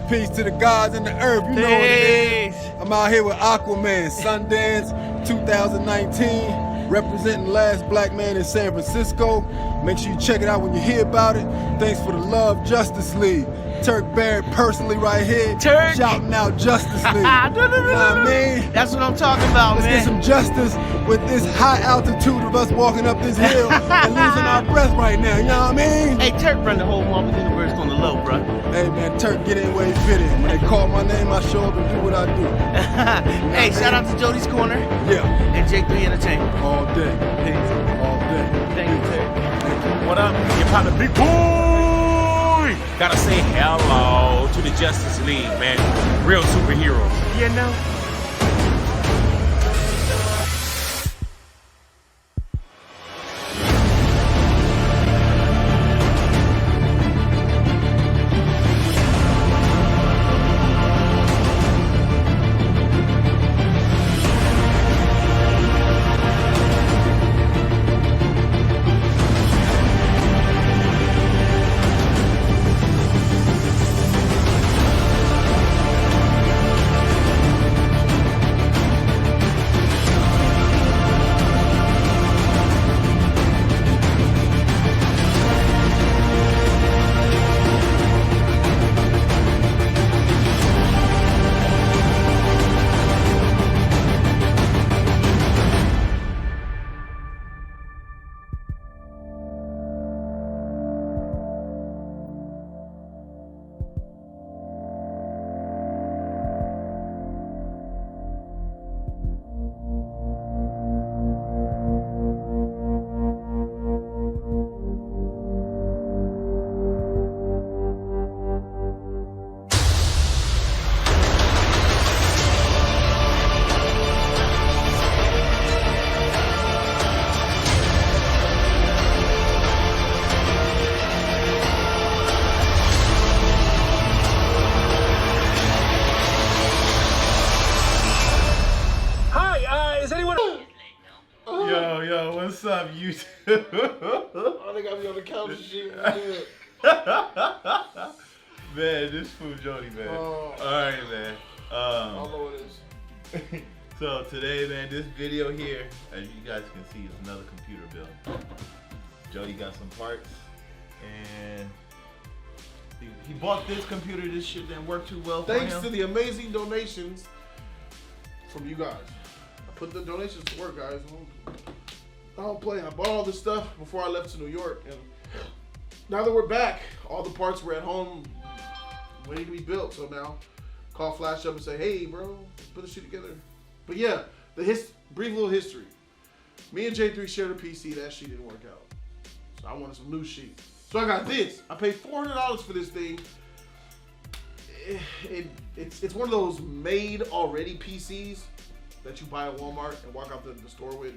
Peace to the gods and the earth, you know what it is. I'm out here with Aquaman, Sundance 2019, representing last black man in San Francisco. Make sure you check it out when you hear about it. Thanks for the love, Justice League. Turk Barrett personally right here, shouting out Justice League. You know what I mean? That's what I'm talking about, Let's man. get some justice with this high altitude of us walking up this hill and losing our breath right now, you know what I mean? Hey, Turk run the whole Marvel Universe on the low, bro. Hey man, Turk get in where he fit in. When they call my name, I show up and do what I do. Hey, shout out to Jody's Corner. Yeah. And J3 Entertainment. All day. All day. Thank you, Turk. What up? Your partner, Big Boy. Gotta say hello to the Justice League, man. Real superheroes. You know? Yo, what's up, YouTube? Oh, they got me on the couch and shit. Man, this fool Jody, man. Alright, man. I don't know what it is. So today, man, this video here, as you guys can see, is another computer build. Jody got some parts, and he bought this computer. This shit didn't work too well for him. Thanks to the amazing donations from you guys. I put the donations to work, guys. I don't play. I bought all this stuff before I left to New York, and now that we're back, all the parts were at home waiting to be built. So now, call Flash up and say, "Hey, bro, let's put this shit together." But yeah, brief little history. Me and J3 shared a PC. That shit didn't work out, so I wanted some new sheets. So I got this. I paid $400 for this thing. It's one of those made already PCs that you buy at Walmart and walk out the store with.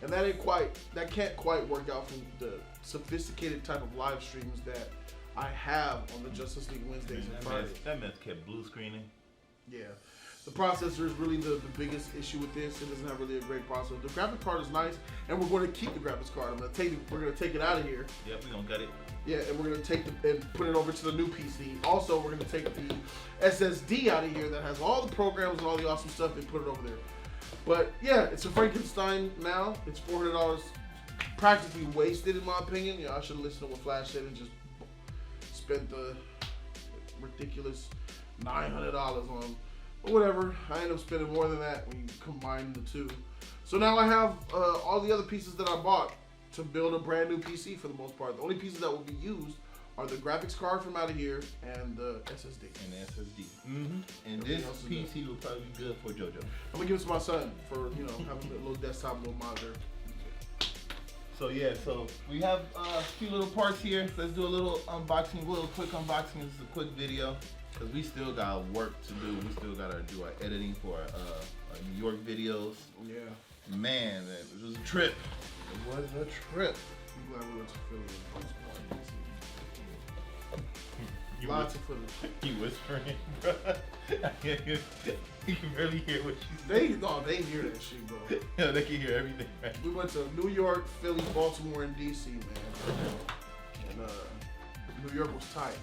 And that can't quite work out from the sophisticated type of live streams that I have on the Justice League Wednesdays and Fridays. That mess kept blue screening. Yeah. The processor is really the biggest issue with this. It doesn't have really a great processor. The graphic card is nice, and we're going to keep the graphics card. We're going to take it out of here. Yep, we're going to gut it. Yeah, and we're going to take and put it over to the new PC. Also, we're going to take the SSD out of here that has all the programs and all the awesome stuff and put it over there. But yeah, it's a Frankenstein now. It's $400 practically wasted in my opinion. Yeah, I should have listened to what Flash said and just spent the ridiculous $900 on. But whatever, I ended up spending more than that when you combine the two. So now I have all the other pieces that I bought to build a brand new PC for the most part. The only pieces that will be used are the graphics card from out of here and the SSD. And the SSD. And this PC will probably be good for JoJo. I'm gonna give it to my son for, you know, having a little desktop, little monitor. So yeah, so we have a few little parts here. Let's do a little unboxing, quick unboxing. This is a quick video because we still got work to do. We still gotta do our editing for our New York videos. Yeah. Man, it was a trip. It was a trip. I'm glad we went to Philly and Lots of footage. You whispering, bro. You can barely hear what you say. They hear that shit, bro. Yeah, they can hear everything, right? We went to New York, Philly, Baltimore, and DC, man. And New York was tight.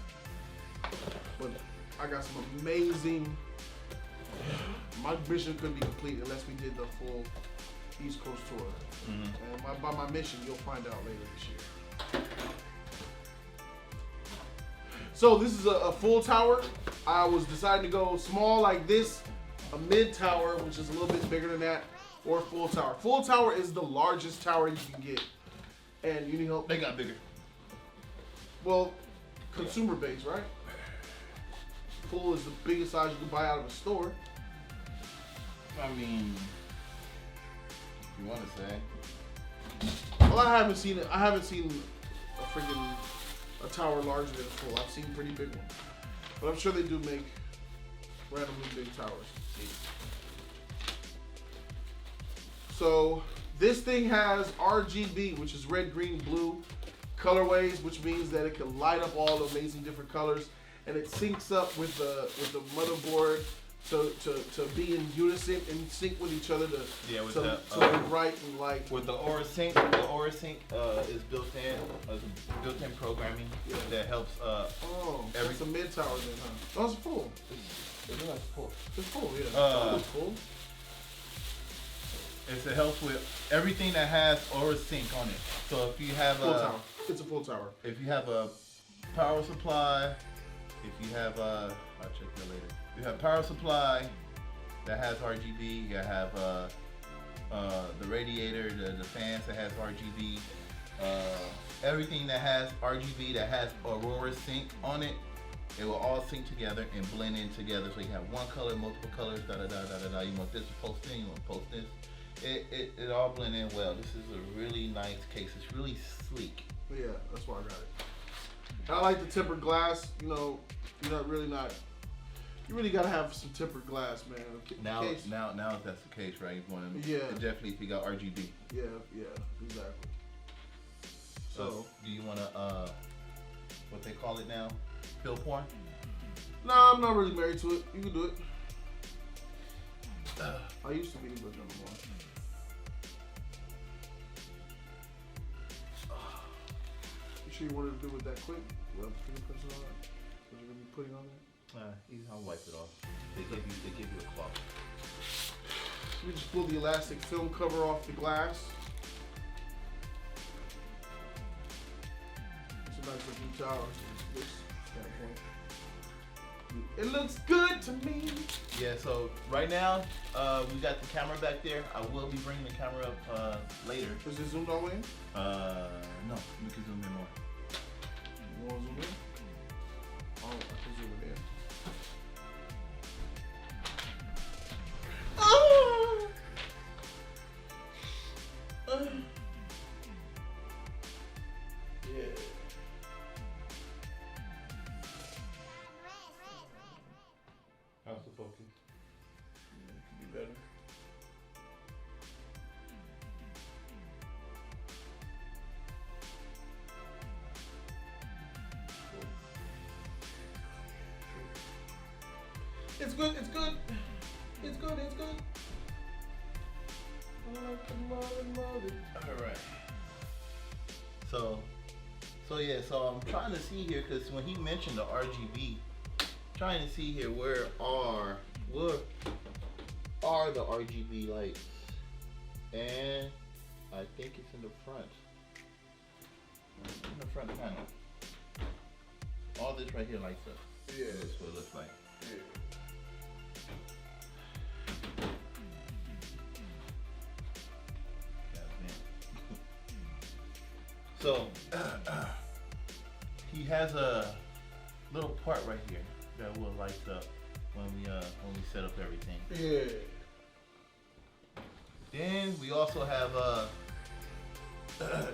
But I got some amazing. My mission couldn't be complete unless we did the full East Coast tour. And by my mission, you'll find out later this year. So this is a full tower. I was deciding to go small like this, a mid tower, which is a little bit bigger than that, or full tower. Full tower is the largest tower you can get. And you need help? They got bigger. Well, consumer base, right? Full is the biggest size you can buy out of a store. I mean, if you want to say. Well, I haven't seen a freaking a tower larger than a full. I've seen pretty big ones, but I'm sure they do make randomly big towers. So this thing has RGB, which is red, green, blue colorways, which means that it can light up all the amazing different colors, and it syncs up with the motherboard to be in unison and sync with each other to look bright and light. With the Aura Sync, is built in programming that helps. It's a mid tower then, huh? Oh, it's full. It's full. It's full, yeah. It's full. It helps with everything that has Aura Sync on it. So if you have full tower, it's a full tower. If you have a power supply, if you have I'll check that later. You have power supply that has RGB. You have the radiator, the fans that has RGB. Everything that has RGB that has Aurora Sync on it, it will all sync together and blend in together. So you have one color, multiple colors, da da da da da da. You want this to post in, you want to post this. It all blend in well. This is a really nice case. It's really sleek. Yeah, that's why I got it. I like the tempered glass. You know, you really gotta have some tempered glass, man. Now if that's the case, right? You want to, definitely if you got RGB. Yeah, exactly. So do you want to what they call it now? Fill porn? No, I'm not really married to it. You can do it. I used to be, but no more. You sure you wanted to do it that quick? Well, fingerprints and all that? What you gonna be putting on there? I'll wipe it off. They give you a cloth. We just pull the elastic film cover off the glass. It's a nice looking tower. This standpoint. It looks good to me. Yeah, so right now, we got the camera back there. I will be bringing the camera up later. Is it zoomed all the way in? No, we can zoom in more. You want to zoom in? Oh, I can zoom it in. Yeah. How's the focus? Yeah, it could be better. It's good. It's good. It's good. It's good. All right. So I'm trying to see here because when he mentioned the RGB, trying to see here where are the RGB lights, and I think it's in the front. In the front panel. All this right here lights up. Yeah. That's what it looks like. Yeah. So he has a little part right here that will light up when we set up everything. Yeah. Then we also have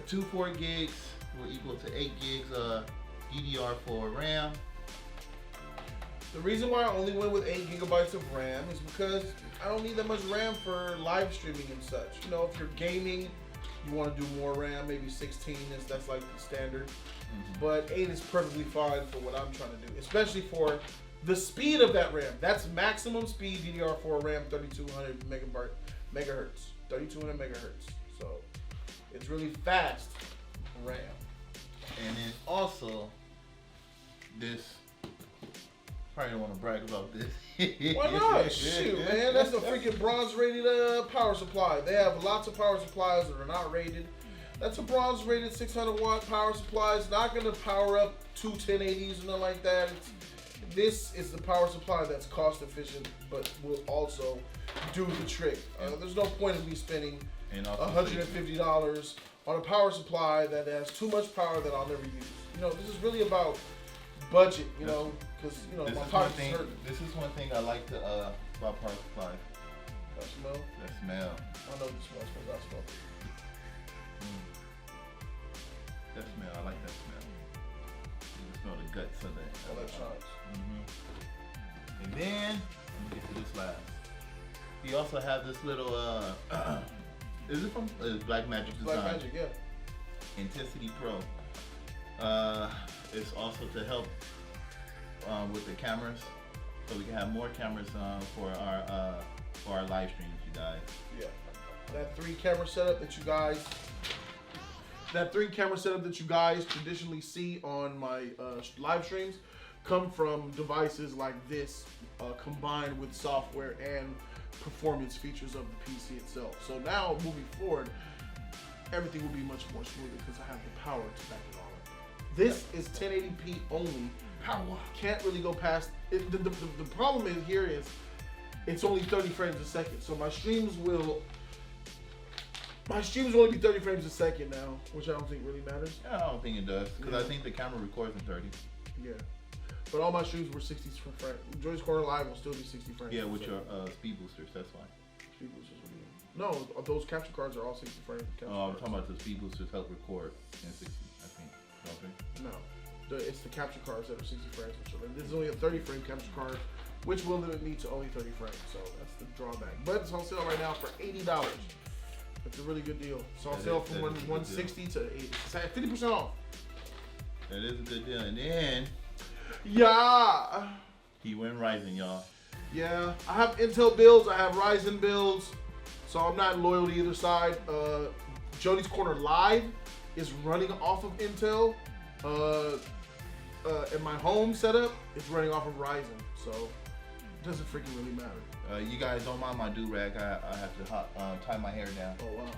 2 4 gigs will equal to 8 gigs DDR4 RAM. The reason why I only went with 8 gigabytes of RAM is because I don't need that much RAM for live streaming and such. You know, if you're gaming, you want to do more RAM, maybe 16 that's like the standard. But 8 is perfectly fine for what I'm trying to do, especially for the speed of that RAM. That's maximum speed DDR4 RAM, 3200 megahertz, 3200 megahertz. So it's really fast RAM. And then also this Probably don't want to brag about this. Why not? Shoot, man. That's a freaking bronze rated power supply. They have lots of power supplies that are not rated. That's a bronze rated 600 watt power supply. It's not going to power up two 1080s or nothing like that. This is the power supply that's cost efficient, but will also do the trick. There's no point in me spending $150 on a power supply that has too much power that I'll never use. You know, this is really about budget, you know, because, you know, my pocket's hurting. This is one thing I like to about power supplies. That smell? That smell. I know the smell. I smell. That smell. I like that smell. You can smell the guts of that. Electronics. And then, let me get to this last. You also have this little, is it from Black Magic Design? Black Magic, yeah. Intensity Pro. It's also to help with the cameras, so we can have more cameras for our live streams, you guys. Yeah. That three camera setup that you guys traditionally see on my live streams come from devices like this, combined with software and performance features of the PC itself. So now moving forward, everything will be much more smoother because I have the power to back it all up. This is 1080p only. Can't really go past it. The problem is here is it's only 30 frames a second. So my streams will only be 30 frames a second now, which I don't think really matters. Yeah, I don't think it does, because I think the camera records in 30. Yeah. But all my streams were 60 frames. Jody's Corner Live will still be 60 frames. Yeah, with your speed boosters, that's why. Speed boosters will be. No, those capture cards are all 60 frames. Oh, I'm talking about the speed boosters help record in 60, I think. Don't think? No. It's the capture cards that are 60 frames. This is only a 30 frame capture card, which will limit me to only 30 frames. So that's the drawback. But it's on sale right now for $80. It's a really good deal. It's on sale from 160 to 80. It's at 50% off. That is a good deal. And then yeah, he went Ryzen, y'all. Yeah, I have Intel builds. I have Ryzen builds. So I'm not loyal to either side. Jody's Corner Live is running off of Intel. And my home setup is running off of Ryzen. So it doesn't freaking really matter. You guys don't mind my do-rag. I have to tie my hair down. Oh, wow.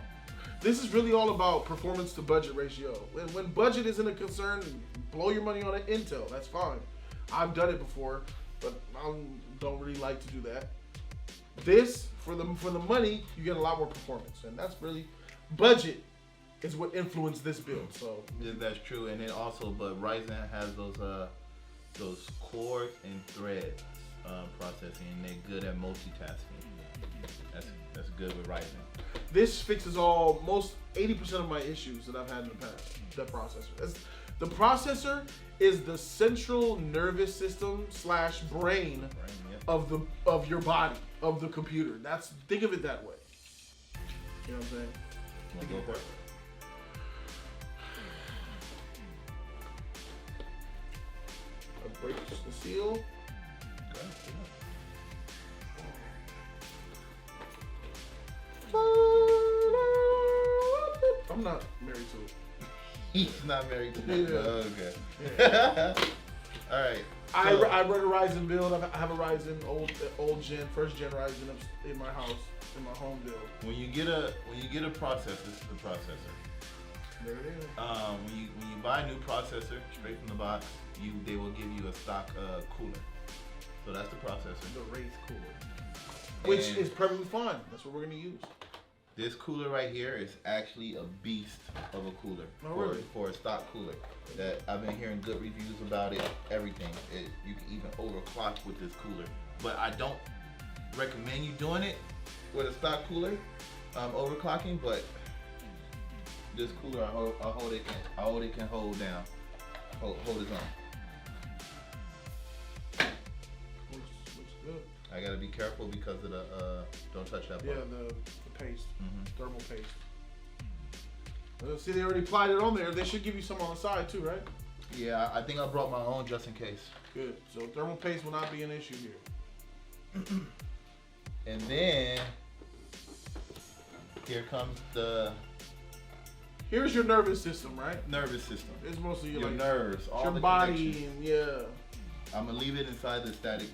This is really all about performance to budget ratio. When budget isn't a concern, blow your money on an Intel. That's fine. I've done it before, but I don't really like to do that. This, for the money, you get a lot more performance. And that's really, budget is what influenced this build. So yeah, that's true. And then also, but Ryzen has those cores and threads processing, and they're good at multitasking. That's good with Ryzen. This fixes most 80% of my issues that I've had in the past. The processor. The processor is the central nervous system / brain of your body, of the computer. Think of it that way. You know what I'm saying? You wanna go for it? I break the seal. I'm not married to it. He's not married to it. Yeah. Oh, okay. Yeah. All right. I run a Ryzen build. I have a Ryzen old gen, first gen Ryzen in my house, in my home build. When you get a processor, this is the processor. There it is. When you buy a new processor straight from the box, they will give you a stock cooler. So that's the processor. The Wraith cooler, which is perfectly fine. That's what we're gonna use. This cooler right here is actually a beast of a cooler. Oh, really? For a stock cooler. That I've been hearing good reviews about it. Everything. You can even overclock with this cooler. But I don't recommend you doing it with a stock cooler, overclocking. But this cooler, I hold it can hold down, hold its own. Looks good. I gotta be careful because of the don't touch that part. Yeah, the paste, thermal paste. See, they already applied it on there. They should give you some on the side too, right? Yeah, I think I brought my own just in case. Good. So thermal paste will not be an issue here. And then here comes the Here's your nervous system, right? nervous system. It's mostly Your like nerves, all your the body, connections. and yeah. I'm gonna leave it inside the static.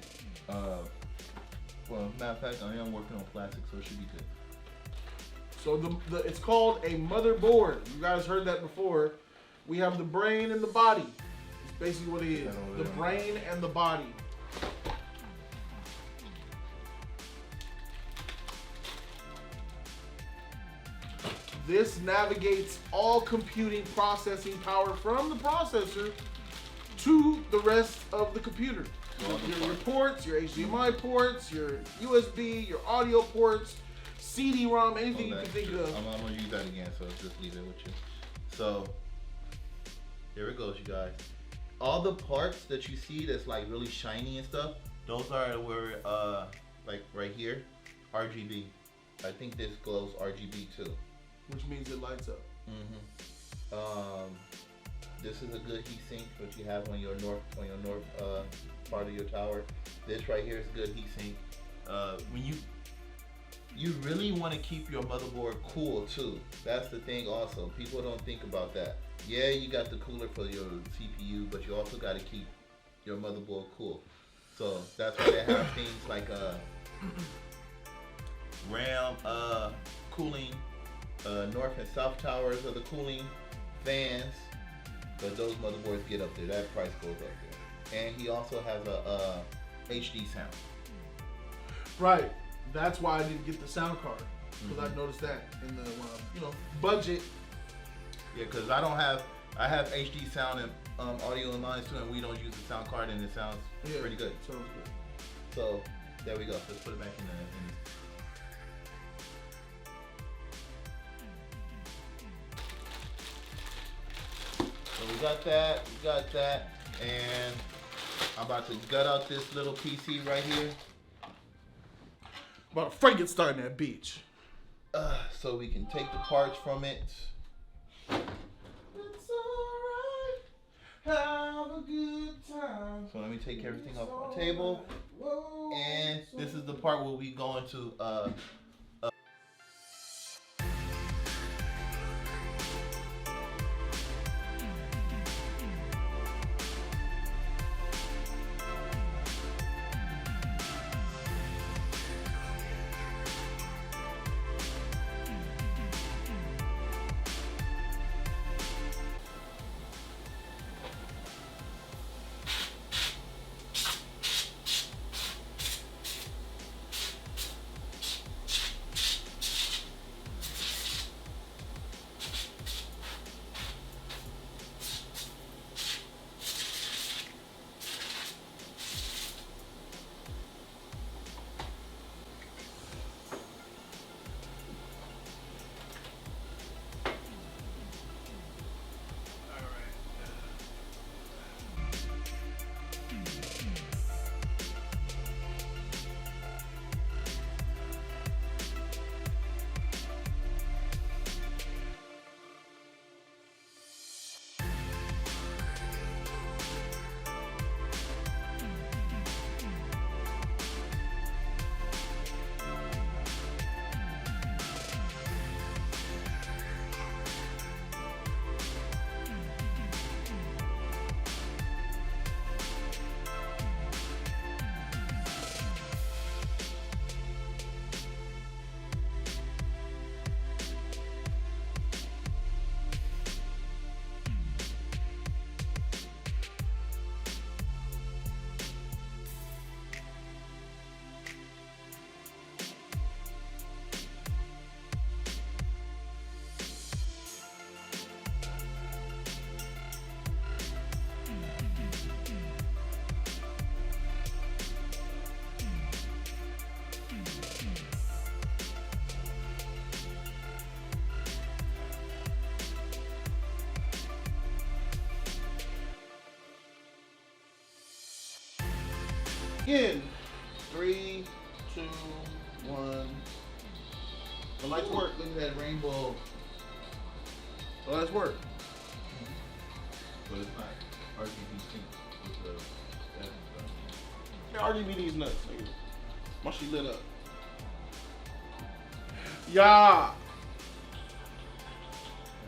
Well, matter of fact, I am working on plastic, so it should be good. So it's called a motherboard. You guys heard that before. We have the brain and the body. It's basically what it is. The brain and the body. This navigates all computing processing power from the processor to the rest of the computer. Your ports, your HDMI ports, your USB, your audio ports, CD-ROM, anything you can think of. I'm gonna use that again, so just leave it with you. So here it goes, you guys. All the parts that you see that's like really shiny and stuff, those are where like right here, RGB. I think this glows RGB too. Which means it lights up. This is a good heat sink, which you have on your north part of your tower. This right here is a good heat sink. When you really want to keep your motherboard cool too. That's the thing also. People don't think about that. Yeah, you got the cooler for your CPU, but you also got to keep your motherboard cool. So that's why they have things like RAM cooling, north and south towers of the cooling, fans. But those motherboards get up there. That price goes up there. And he also has a HD sound. Right. That's why I didn't get the sound card, because I noticed that in the budget. Yeah, because I have HD sound and audio in mine too, and we don't use the sound card, and it sounds pretty good. Sounds good. So there we go. Let's put it back in there. So we got that, and I'm about to gut out this little PC right here. About to Frankenstein that bitch. So we can take the parts from it. It's alright. Have a good time. So let me take everything off the table. And this is the part where we go into In 3, 2, 1. The lights work. Look at that rainbow. The lights work. But it's not RGB sync with the Yeah, RGB is nuts, nigga. My shit lit up. Yeah.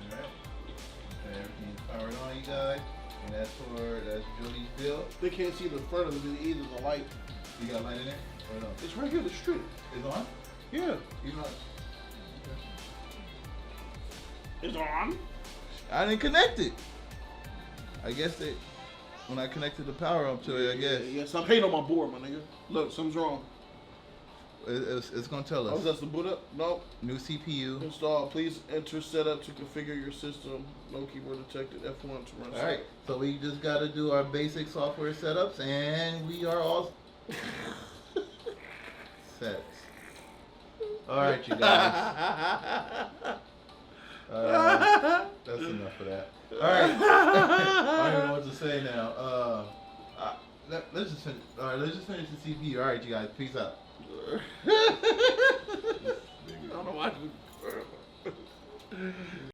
Alright. Okay, everything's powered on, you guys. And that's Jody's bill. They can't see the front of it either, the light. You got light in there? Or no? It's right here, the strip. It's on? Yeah. You know. It's on. I didn't connect it. I guess when I connected the power up to it, I guess. Yeah, stop hating on my board, my nigga. Look, something's wrong. It's gonna tell Oh, us. that's the boot up? No. New CPU. Install. Please enter setup to configure your system. No keyboard detected. F1 to run. All right, so we just got to do our basic software setups, and we are all set. All right, you guys. That's enough of that. All right. I don't even know what to say now. Let's just finish. All right, let's just finish the CPU. All right, you guys. Peace out. I don't know why.